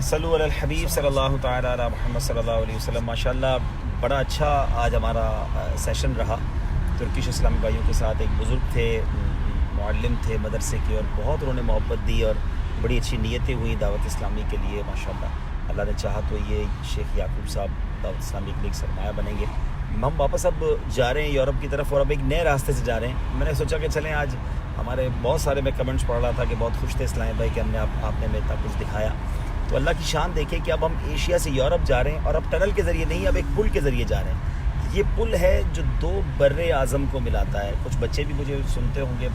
صلو علی الحبیب صلی اللہ تعالی علی محمد صلی اللہ علیہ وسلم. ماشاءاللہ بڑا اچھا آج ہمارا سیشن رہا. ترکش اسلامی بھائیوں کے ساتھ ایک بزرگ تھے, معلم تھے مدرسے کے, اور بہت انہوں نے محبت دی اور بڑی اچھی نیتیں ہوئیں دعوت اسلامی کے لیے. ماشاءاللہ اللہ نے چاہا تو یہ شیخ یعقوب صاحب دعوت اسلامی کے لیے ایک سرمایہ بنیں گے. ہم واپس اب جا رہے ہیں یورپ کی طرف, اور اب ایک نئے راستے سے جا رہے ہیں. میں نے سوچا کہ چلیں آج ہمارے بہت سارے میں کمنٹس پڑھ رہا تھا کہ بہت خوش تھے اسلام بھائی کہ آپ نے ہمیں اتنا کچھ دکھایا. تو اللہ کی شان دیکھیں کہ اب ہم ایشیا سے یورپ جا رہے ہیں, اور اب ٹنل کے ذریعے نہیں, اب ایک پل کے ذریعے جا رہے ہیں. یہ پل ہے جو دو بر اعظم کو ملاتا ہے. کچھ بچے بھی مجھے سنتے ہوں گے,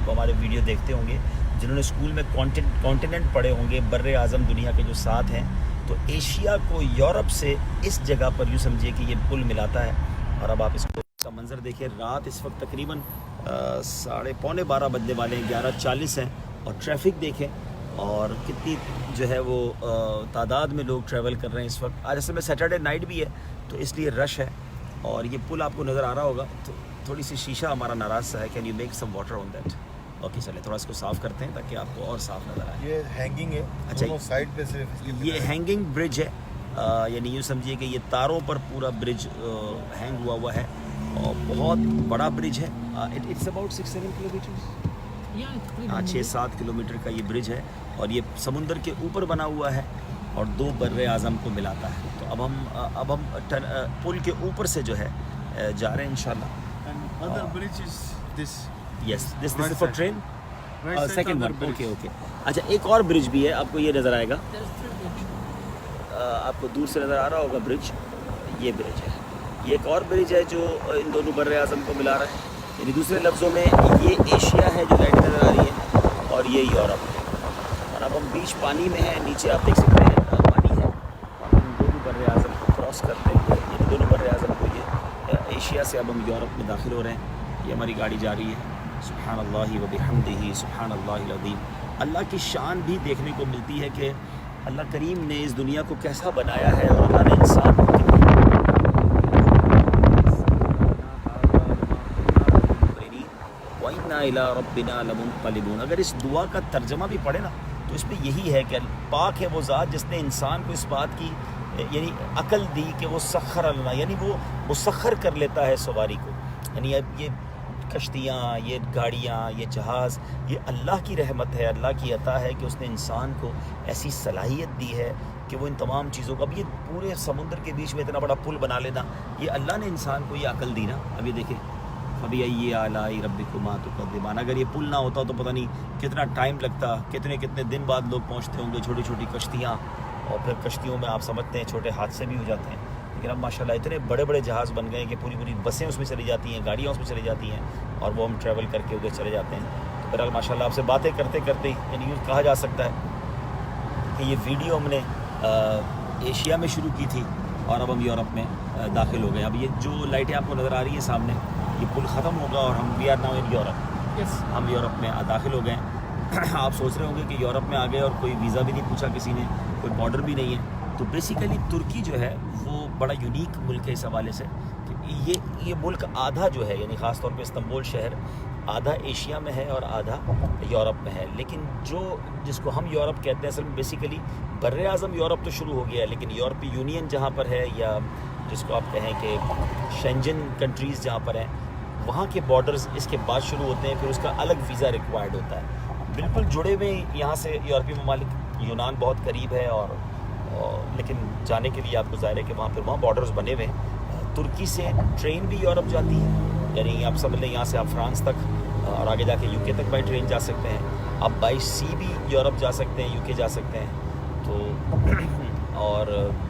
ہمارے ویڈیو دیکھتے ہوں گے, جنہوں نے اسکول میں کانٹیننٹ پڑھے ہوں گے, بر اعظم دنیا کے جو 7 ہیں. تو ایشیا کو یورپ سے اس جگہ پر یوں سمجھیے کہ یہ پل ملاتا ہے. اور اب آپ اس کا منظر دیکھیں. رات اس وقت تقریباً 11:30 بجنے والے ہیں, 11:40 ہیں, اور ٹریفک دیکھیں اور کتنی جو ہے وہ تعداد میں لوگ ٹریول کر رہے ہیں اس وقت. آج اصل میں سیٹرڈے نائٹ بھی ہے تو اس لیے رش ہے. اور یہ پل آپ کو نظر آ رہا ہوگا, تو تھوڑی سی شیشہ ہمارا ناراض سا ہے. Can you make some water on that? Okay چلیں تھوڑا اس کو صاف کرتے ہیں تاکہ آپ کو اور صاف نظر آئے. یہ ہینگنگ ہے. اچھا, سائڈ پہ صرف یہ ہینگنگ برج ہے, یعنی یوں سمجھیے کہ یہ تاروں پر پورا برج ہینگ ہوا ہے, اور بہت بڑا برج ہے. اٹس اباؤٹ 6-7 کلومیٹر, 6-7 کلومیٹر کا یہ برج ہے, اور یہ سمندر کے اوپر بنا ہوا ہے اور 2 بر اعظم کو ملاتا ہے. تو اب ہم پل کے اوپر سے جو ہے جا رہے ہیں انشاءاللہ. other bridge is this. Yes this is for train. Second one. Okay. اچھا, ایک اور برج بھی ہے, آپ کو یہ نظر آئے گا, آپ کو دور سے نظر آ رہا ہوگا برج. یہ برج ہے, یہ ایک اور برج ہے جو ان دونوں بر اعظم کو ملا رہا ہے. یعنی دوسرے لفظوں میں یہ ایشیا ہے جو لائٹ نظر آ رہی ہے, اور یہ یورپ ہے. اور اب ہم بیچ پانی میں ہیں, نیچے آپ دیکھ سکتے ہیں پانی ہے, اور ہم دونوں بر اعظم کو کراس کرتے ہیں. یہ دونوں بر اعظم کو یہ ایشیا سے اب ہم یورپ میں داخل ہو رہے ہیں. یہ ہماری گاڑی جا رہی ہے. سبحان اللہ و بحمدہ سبحان اللہ العظیم. اللہ کی شان بھی دیکھنے کو ملتی ہے کہ اللہ کریم نے اس دنیا کو کیسا بنایا ہے, اور اللہ نے انسان کو وَإِنَّا إِلَىٰ رَبِّنَا لَمُنْقَلِبُونَ. اگر اس دعا کا ترجمہ بھی پڑھے نا تو اس میں یہی ہے کہ پاک ہے وہ ذات جس نے انسان کو اس بات کی یعنی عقل دی کہ وہ سخر لنا, یعنی وہ مسخر کر لیتا ہے سواری کو. یعنی اب یہ کشتیاں, یہ گاڑیاں, یہ جہاز, یہ اللہ کی رحمت ہے, اللہ کی عطا ہے کہ اس نے انسان کو ایسی صلاحیت دی ہے کہ وہ ان تمام چیزوں کو, اب یہ پورے سمندر کے بیچ میں اتنا بڑا پل بنا لینا, یہ اللہ نے انسان کو یہ عقل دی نا. اب یہ دیکھیں, ابھی یہ آلائی ربکما تکذبان. اگر یہ پل نہ ہوتا تو پتہ نہیں کتنا ٹائم لگتا, کتنے دن بعد لوگ پہنچتے ہوں گے. چھوٹی چھوٹی کشتیاں, اور پھر کشتیوں میں آپ سمجھتے ہیں چھوٹے حادثے بھی ہو جاتے ہیں. لیکن اب ماشاءاللہ اتنے بڑے بڑے جہاز بن گئے کہ پوری بسیں اس میں چلی جاتی ہیں, گاڑیاں اس میں چلی جاتی ہیں, اور وہ ہم ٹریول کر کے ادھر چلے جاتے ہیں. تو بہرحال ماشاءاللہ آپ سے باتیں کرتے یعنی یوں کہا جا سکتا ہے کہ یہ ویڈیو ہم نے ایشیا میں شروع کی تھی, اور اب ہم یورپ میں داخل ہو گئے. اب یہ جو لائٹیں آپ کو نظر آ رہی ہیں سامنے, یہ پل ختم ہوگا اور ہم we are now in Europe. ہم یورپ میں داخل ہو گئے ہیں. آپ سوچ رہے ہوں گے کہ یورپ میں آ گئے اور کوئی ویزا بھی نہیں پوچھا کسی نے, کوئی بارڈر بھی نہیں ہے. تو بیسیکلی ترکی جو ہے وہ بڑا یونیک ملک ہے اس حوالے سے کہ یہ ملک آدھا جو ہے, یعنی خاص طور پہ استنبول شہر آدھا ایشیا میں ہے اور آدھا یورپ میں ہے. لیکن جس کو ہم یورپ کہتے ہیں, اصل میں بیسیکلی بر اعظم یورپ تو شروع ہو گیا ہے, لیکن یورپی یونین جہاں پر ہے, یا جس کو آپ کہیں کہ شینجن کنٹریز جہاں پر ہیں, وہاں کے بارڈرز اس کے بعد شروع ہوتے ہیں. پھر اس کا الگ ویزا ریکوائرڈ ہوتا ہے. بالکل جڑے ہوئے یہاں سے یورپی ممالک, یونان بہت قریب ہے, اور لیکن جانے کے لیے آپ کو ظاہر ہے کہ وہاں بارڈرز بنے ہوئے ہیں. ترکی سے ٹرین بھی یورپ جاتی ہے, یعنی آپ سمجھ لیں یہاں سے آپ فرانس تک اور آگے جا کے یو کے تک بائی ٹرین جا سکتے ہیں. آپ بائی سی بھی یورپ جا سکتے ہیں, یو کے جا سکتے ہیں. تو اور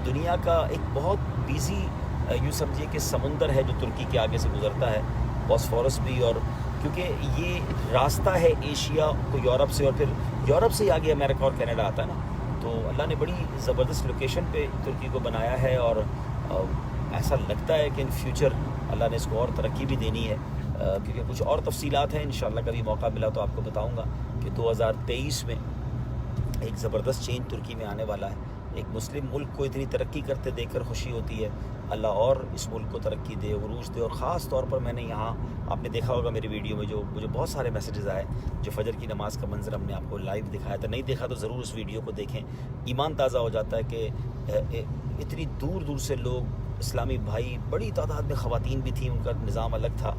دنیا کا ایک بہت بیزی یوں سمجھیے کہ سمندر ہے جو ترکی کے آگے سے گزرتا ہے, بوسفورس بھی. اور کیونکہ یہ راستہ ہے ایشیا کو یورپ سے, اور پھر یورپ سے آگے امریکہ اور کینیڈا آتا ہے نا. تو اللہ نے بڑی زبردست لوکیشن پہ ترکی کو بنایا ہے, اور ایسا لگتا ہے کہ ان فیوچر اللہ نے اس کو اور ترقی بھی دینی ہے, کیونکہ کچھ اور تفصیلات ہیں. انشاءاللہ کبھی موقع ملا تو آپ کو بتاؤں گا کہ 2023 میں ایک زبردست چینج ترکی میں آنے والا ہے. ایک مسلم ملک کو اتنی ترقی کرتے دیکھ کر خوشی ہوتی ہے. اللہ اور اس ملک کو ترقی دے، عروج دے. اور خاص طور پر میں نے یہاں، آپ نے دیکھا ہوگا میری ویڈیو میں جو مجھے بہت سارے میسیجز آئے، جو فجر کی نماز کا منظر ہم نے آپ کو لائیو دکھایا تھا. نہیں دیکھا تو ضرور اس ویڈیو کو دیکھیں. ایمان تازہ ہو جاتا ہے کہ اتنی دور دور سے لوگ، اسلامی بھائی، بڑی تعداد میں خواتین بھی تھیں، ان کا نظام الگ تھا.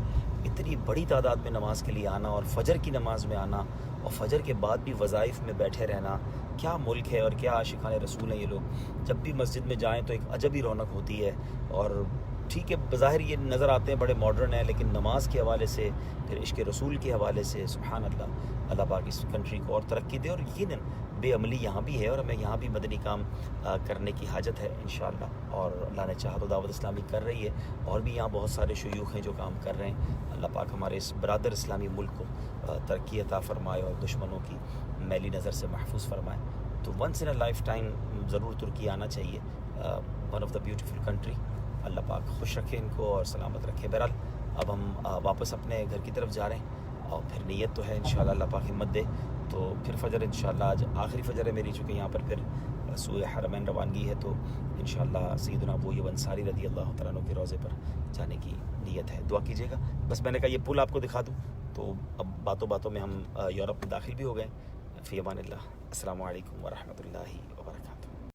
اتنی بڑی تعداد میں نماز کے لیے آنا اور فجر کی نماز میں آنا اور فجر کے بعد بھی وظائف میں بیٹھے رہنا. کیا ملک ہے اور کیا عاشقان رسول ہیں یہ لوگ. جب بھی مسجد میں جائیں تو ایک عجب ہی رونق ہوتی ہے. اور ٹھیک ہے بظاہر یہ نظر آتے ہیں بڑے ماڈرن ہیں، لیکن نماز کے حوالے سے، پھر عشق رسول کے حوالے سے، سبحان اللہ، اللہ پاک اس کنٹری کو اور ترقی دے. اور یقیناً بے عملی یہاں بھی ہے اور ہمیں یہاں بھی مدنی کام کرنے کی حاجت ہے انشاءاللہ. اور اللہ نے چاہا تو دعوت اسلامی کر رہی ہے، اور بھی یہاں بہت سارے شیوخ ہیں جو کام کر رہے ہیں. اللہ پاک ہمارے اس برادر اسلامی ملک کو ترقی عطا فرمائے اور دشمنوں کی میلی نظر سے محفوظ فرمائے. تو once in a lifetime ضرور ترکی آنا چاہیے. One of the beautiful country. اللہ پاک خوش رکھے ان کو اور سلامت رکھے. بہرحال اب ہم واپس اپنے گھر کی طرف جا رہے ہیں، اور پھر نیت تو ہے انشاءاللہ اللہ پاک ہمت دے تو پھر فجر انشاءاللہ، آج آخری فجر ہے میری، چونکہ یہاں پر پھر سوئے حرمین روانگی ہے، تو انشاءاللہ سیدنا ابو ایوب انصاری رضی اللہ تعالیٰ عنہ کے روضے پر جانے کی نیت ہے. دعا کیجیے گا. بس میں نے کہا یہ پل آپ کو دکھا دوں، تو اب باتوں باتوں میں ہم یورپ میں داخل بھی ہو گئے. فی امان اللہ. السلام علیکم ورحمۃ اللہ وبرکاتہ.